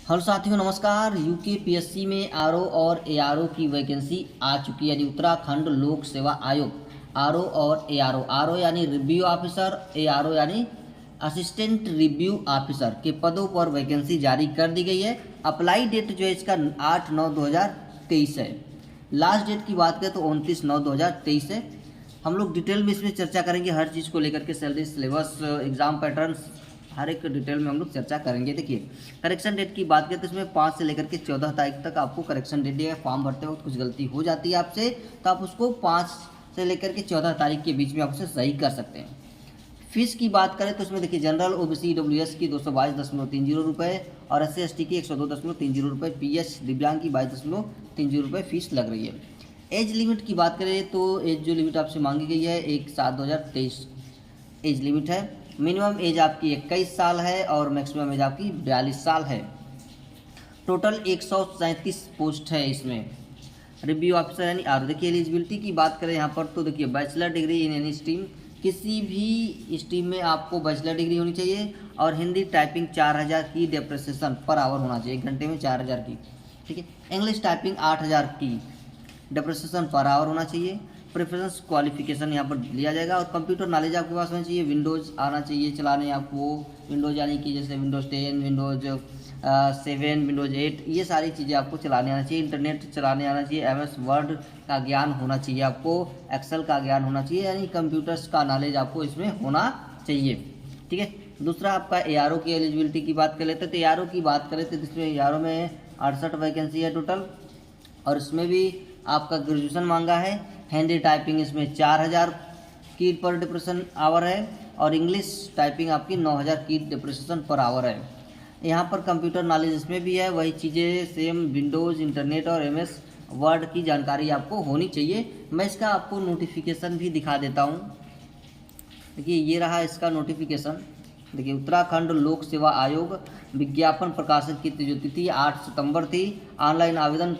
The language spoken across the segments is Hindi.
हेलो साथियों, नमस्कार। यूकेपीएससी में आरओ और एआरओ की वैकेंसी आ चुकी है, यानी उत्तराखंड लोक सेवा आयोग। आरओ और एआरओ, आरओ यानी रिव्यू ऑफिसर, एआरओ यानी असिस्टेंट रिव्यू ऑफिसर के पदों पर वैकेंसी जारी कर दी गई है। अप्लाई डेट जो है इसका 8/9/2023 है। लास्ट डेट की बात करें तो 29/9/2023 है। हम लोग डिटेल में इसमें चर्चा करेंगे, हर चीज़ को लेकर के, सैलरी, सिलेबस, एग्ज़ाम पैटर्न्स, हर एक डिटेल में हम लोग चर्चा करेंगे। देखिए, करेक्शन डेट की बात करें तो इसमें 5 से लेकर के 14 तारीख तक आपको करेक्शन डेट दिया है। फॉर्म भरते वक्त कुछ गलती हो जाती है आपसे, तो आप उसको 5 से लेकर के 14 तारीख के बीच में आप उसे सही कर सकते हैं। फीस की बात करें तो इसमें देखिए, जनरल ओबीसी ईडब्ल्यूएस की 222.30 रुपये और SC/ST की 102.30 रुपये, PH दिव्यांग की 22.30 रुपये फीस लग रही है। एज लिमिट की बात करें तो एज जो लिमिट आपसे मांगी गई है 1/7/2023 एज लिमिट है। मिनिमम एज आपकी 21 साल है और मैक्सिमम एज आपकी 42 साल है। टोटल 137 पोस्ट है इसमें। रिव्यू ऑफिसर यानी आर। देखिए, एलिजिबिलिटी की बात करें यहाँ पर तो देखिए, bachelor degree in any stream, किसी भी स्ट्रीम में आपको बैचलर डिग्री होनी चाहिए और हिंदी टाइपिंग 4000 की डेप्रिसिएशन पर आवर होना चाहिए, 1 घंटे में 4000 की। ठीक है। इंग्लिश टाइपिंग 8000 की डेप्रिसिएशन पर आवर होना चाहिए। प्रेफरेंस क्वालिफिकेशन यहाँ पर लिया जाएगा और कंप्यूटर नॉलेज आपके पास होना चाहिए। विंडोज़ आना चाहिए चलाने आपको, विंडोज़ यानी कि जैसे विंडोज़ 10, विंडोज़ 7, विंडोज़ 8, ये सारी चीज़ें आपको चलाने आना चाहिए। इंटरनेट चलाने आना चाहिए। MS वर्ड का ज्ञान होना चाहिए आपको, एक्सेल का ज्ञान होना चाहिए, यानी कंप्यूटर्स का नॉलेज आपको इसमें होना चाहिए। ठीक है। दूसरा, आपका ARO की एलिजिबिलिटी की बात कर लेते हैं तो ARO की बात करें तो इसमें ARO में 68 वैकेंसी है टोटल, और इसमें भी आपका ग्रेजुएशन मांगा है। हिंदी टाइपिंग इसमें 4000 की पर डिप्रेशन आवर है और इंग्लिश टाइपिंग आपकी 9000 की डिप्रेशन पर आवर है। यहाँ पर कंप्यूटर नॉलेज इसमें भी है, वही चीज़ें सेम, विंडोज़, इंटरनेट और MS वर्ड की जानकारी आपको होनी चाहिए। मैं इसका आपको नोटिफिकेशन भी दिखा देता हूँ। देखिए, ये रहा इसका नोटिफिकेशन। देखिए, उत्तराखंड लोक सेवा आयोग विज्ञापन प्रकाशित की जो तिथि 8 सितंबर थी। ऑनलाइन आवेदन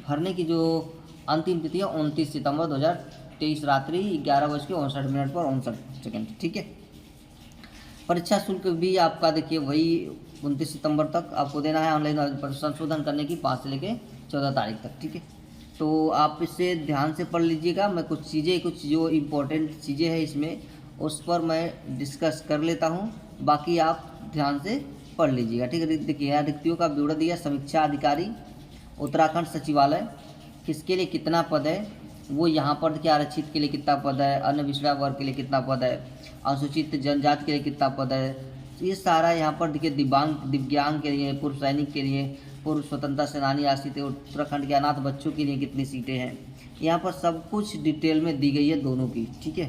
भरने की जो अंतिम तिथि है 29 सितंबर 2023 रात्रि 11:59 पर 59 सेकंड। ठीक है। परीक्षा शुल्क भी आपका देखिए वही 29 सितंबर तक आपको देना है। ऑनलाइन संशोधन करने की 5 से लेकर 14 तारीख तक। ठीक है। तो आप इसे ध्यान से पढ़ लीजिएगा। मैं कुछ जो इम्पोर्टेंट चीज़ें हैं इसमें, उस पर मैं डिस्कस कर लेता हूँ, बाकी आप ध्यान से पढ़ लीजिएगा। ठीक है। देखिए, यहाँ रिक्तियों का ब्यौरा दिया। समीक्षा अधिकारी उत्तराखंड सचिवालय, किसके लिए कितना पद है वो यहाँ पर देखिए। आरक्षित के लिए कितना पद है, अन्य पिछड़ा वर्ग के लिए कितना पद है, अनुसूचित जनजाति के लिए कितना पद है, ये सारा यहाँ पर देखिए। दिव्यांग के लिए, पूर्व सैनिक के लिए, पूर्व स्वतंत्रता सेनानी आश्रित उत्तराखंड के अनाथ बच्चों के लिए कितनी सीटें हैं, यहाँ पर सब कुछ डिटेल में दी गई है दोनों की। ठीक है।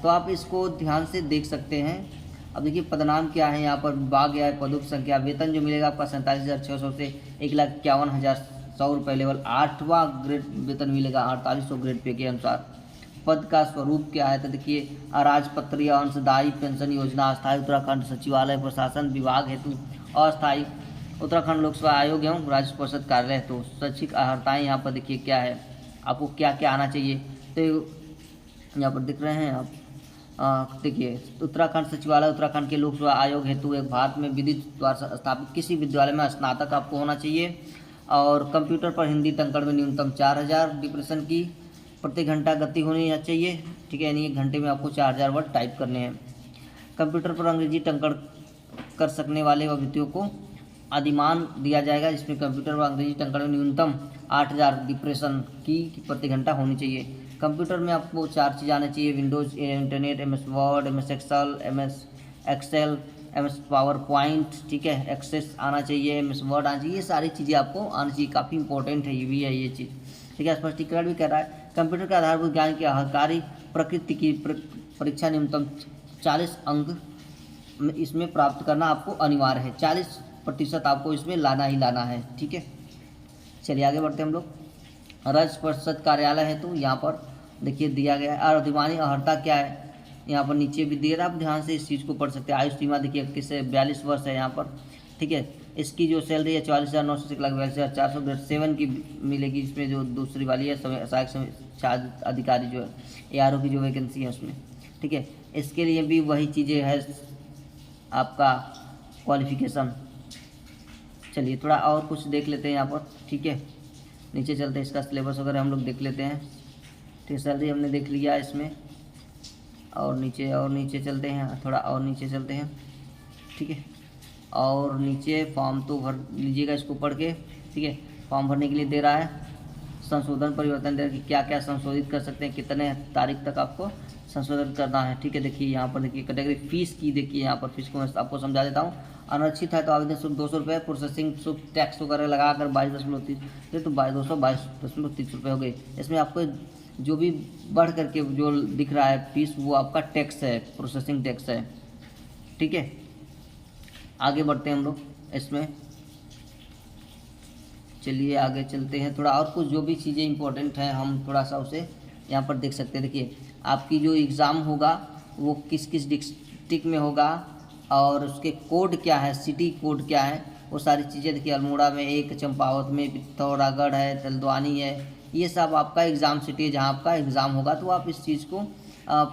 तो आप इसको ध्यान से देख सकते हैं। अब देखिए, पदनाम क्या है यहाँ पर, विभाग क्या है, पदों की संख्या, वेतन जो मिलेगा आपका 47,600 से 1,51,100 रुपये लेवल 8वां ग्रेड वेतन मिलेगा 4800 ग्रेड पे के अनुसार। पद का स्वरूप क्या है तो देखिए, अराजपत्रीय अंशदायी पेंशन योजना, अस्थायी उत्तराखंड सचिवालय प्रशासन विभाग हेतु, अस्थायी उत्तराखंड लोक सेवा आयोग एवं राज्य परिषद कार्यालय हेतु शैक्षिक अर्हताएँ। यहाँ पर देखिए क्या है, आपको क्या क्या आना चाहिए, तो यहाँ पर दिख रहे हैं आप। देखिए, उत्तराखंड सचिवालय उत्तराखंड के लोक सेवा आयोग हेतु एक भारत में विधिक द्वारा स्थापित किसी विद्यालय में स्नातक आपको होना चाहिए और कंप्यूटर पर हिंदी टंकण में न्यूनतम 4000 डिप्रेशन की प्रति घंटा गति होनी चाहिए। ठीक है। यानी 1 घंटे में आपको 4000 वर्ड टाइप करने हैं। कंप्यूटर पर अंग्रेजी टंकण कर सकने वाले व्यक्तियों को अधिमान दिया जाएगा, जिसमें कंप्यूटर पर अंग्रेजी टंकण में न्यूनतम 8000 डिप्रेशन की प्रति घंटा होनी चाहिए। कंप्यूटर में आपको 4 चीज़ आना चाहिए, Windows, internet, MS word, MS excel, MS PowerPoint. ठीक है। एक्सेस आना चाहिए, MS वर्ड आना चाहिए, ये सारी चीज़ें आपको आना चाहिए। काफ़ी इंपॉर्टेंट है, ये भी है ये चीज़। ठीक है। स्पष्टीकरण भी कह रहा है, कंप्यूटर के आधारभूत ज्ञान की अहकारी प्रकृति की परीक्षा न्यूनतम 40 अंक इसमें प्राप्त करना आपको अनिवार्य है। 40% आपको इसमें लाना ही लाना है। ठीक है। चलिए आगे बढ़ते हैं हम लोग। राज्य परिषद कार्यालय है तो यहाँ पर देखिए दिया गया है। और अधिमानी अर्हता क्या है, यहाँ पर नीचे भी दिया है, आप ध्यान से इस चीज़ को पढ़ सकते हैं। आयु सीमा देखिए 21 से 42 वर्ष है यहाँ पर। ठीक है। इसकी जो सैलरी है 44,900 से 1,42,400 ग्रेड 7 की मिलेगी। इसमें जो दूसरी वाली है सहायक समीक्षा अधिकारी जो है ARO की जो वैकेंसी है उसमें। ठीक है। इसके लिए भी वही चीज़ें है, आपका क्वालिफिकेशन चलिए थोड़ा और कुछ देख लेते हैं यहाँ पर, ठीक है। नीचे चलते हैं, इसका सिलेबस वगैरह हम लोग देख लेते हैं। ठीक है, सैलरी हमने देख लिया इसमें। और नीचे चलते हैं, थोड़ा और नीचे चलते हैं, ठीक है। और नीचे फॉर्म तो भर लीजिएगा इसको पढ़ के, ठीक है। फॉर्म भरने के लिए दे रहा है संशोधन परिवर्तन दे रहा है कि क्या क्या संशोधित कर सकते हैं, कितने तारीख तक आपको संशोधन करना है, ठीक है। देखिए यहाँ पर देखिए कैटेगरी फीस की, देखिए यहाँ पर फीस को मैं आपको समझा देता हूँ। अनारक्षित है तो आवेदन शुल्क 200 रुपये, प्रोसेसिंग शुल्क टैक्स वगैरह लगा कर 22.30, तो 222.30 रुपये हो गए। इसमें आपको जो भी बढ़ करके जो दिख रहा है फीस, वो आपका टैक्स है, प्रोसेसिंग टैक्स है, ठीक है। आगे बढ़ते हैं हम लोग इसमें, चलिए आगे चलते हैं। थोड़ा और कुछ जो भी चीज़ें इंपॉर्टेंट हैं हम थोड़ा सा उसे यहाँ पर देख सकते हैं। देखिए आपकी जो एग्ज़ाम होगा वो किस किस डिस्ट्रिक्ट में होगा और उसके कोड क्या है, सिटी कोड क्या है, वो सारी चीज़ें देखिए। अल्मोड़ा में एक, चंपावत में, पिथौरागढ़ है, हल्द्वानी है, ये सब आपका एग्ज़ाम सिटी है जहाँ आपका एग्ज़ाम होगा। तो आप इस चीज़ को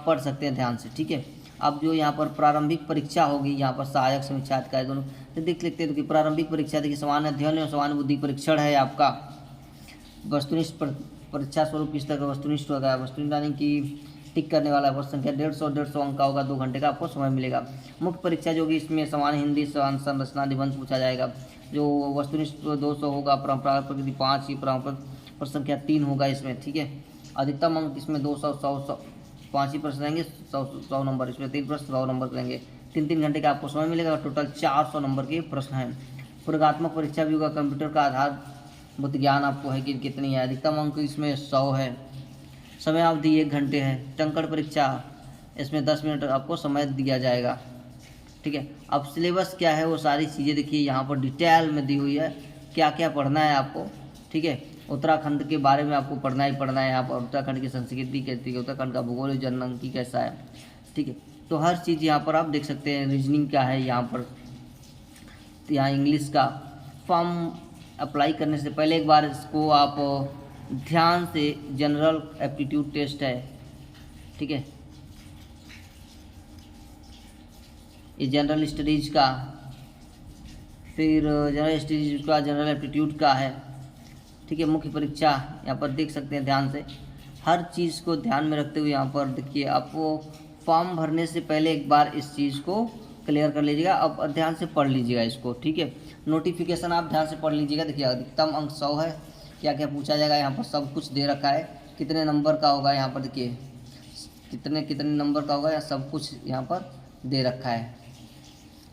पढ़ सकते हैं ध्यान से, ठीक है। अब जो यहाँ पर प्रारंभिक परीक्षा होगी, यहाँ पर सहायक समीक्षा अधिकारी दोनों, तो देख लेते हैं। तो प्रारंभिक परीक्षा देखिए सामान्य अध्ययन एवं सामान्य बुद्धि परीक्षण है आपका। वस्तुनिष्ठ परीक्षा स्वरूप किस तरह का वस्तुनिष्ठ होगा, वस्तुनिष्ठ यानी कि टिक करने वाला वर्ष संख्या 150 अंक का होगा, 2 घंटे का आपको समय मिलेगा। मुख्य परीक्षा जो होगी इसमें सामान्य हिंदी, संरचना, निबंध पूछा जाएगा। जो वस्तुनिष्ठ 200 होगा, परंपरागत प्रकृति 5 की, परंपरागत प्रश्न संख्या 3 होगा इसमें, ठीक है। अधिकतम अंक इसमें 200, 100, 5 ही प्रश्न रहेंगे, 100 नंबर, इसमें 3 प्रश्न 100 नंबर रहेंगे। 3 घंटे का आपको समय मिलेगा। टोटल 400 नंबर के प्रश्न हैं। प्रयोगात्मक परीक्षा भी होगा, कंप्यूटर का आधारभूत ज्ञान आपको है कि कितनी है, अधिकतम अंक इसमें 100 है। समय अवधि 1 घंटे है। टंकण परीक्षा, इसमें 10 मिनट आपको समय दिया जाएगा, ठीक है। अब सिलेबस क्या है वो सारी चीज़ें देखिए यहाँ पर डिटेल में दी हुई है, क्या क्या पढ़ना है आपको, ठीक है। उत्तराखंड के बारे में आपको पढ़ना ही पढ़ना है यहाँ पर। उत्तराखंड की संस्कृति कैसी है, उत्तराखंड का भूगोल, जनसांख्यिकी कैसा है, ठीक है। तो हर चीज़ यहाँ पर आप देख सकते हैं। रीजनिंग क्या है यहाँ पर, तो यहाँ इंग्लिश का फॉर्म अप्लाई करने से पहले एक बार इसको आप ध्यान से, जनरल एप्टीट्यूड टेस्ट है, ठीक है। ये जनरल स्टडीज का, फिर जनरल स्टडीज का, जनरल एप्टीट्यूड का है, ठीक है। मुख्य परीक्षा यहाँ पर देख सकते हैं ध्यान से। हर चीज़ को ध्यान में रखते हुए यहाँ पर देखिए, आपको फॉर्म भरने से पहले एक बार इस चीज़ को क्लियर कर लीजिएगा। अब ध्यान से पढ़ लीजिएगा इसको, ठीक है। नोटिफिकेशन आप ध्यान से पढ़ लीजिएगा। देखिए अधिकतम अंक 100 है, क्या क्या पूछा जाएगा यहाँ पर सब कुछ दे रखा है। कितने नंबर का होगा यहाँ पर देखिए, कितने नंबर का होगा, या सब कुछ यहाँ पर दे रखा है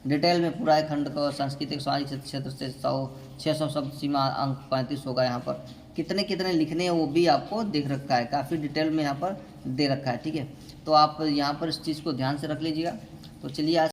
डिटेल में पूरा है। खंड का सांस्कृतिक सामाजिक क्षेत्र से 600 शब्द सीमा, अंक 35 होगा। यहाँ पर कितने कितने लिखने हैं वो भी आपको देख रखा है, काफ़ी डिटेल में यहाँ पर दे रखा है, ठीक है। तो आप यहाँ पर इस चीज़ को ध्यान से रख लीजिएगा। तो चलिए आज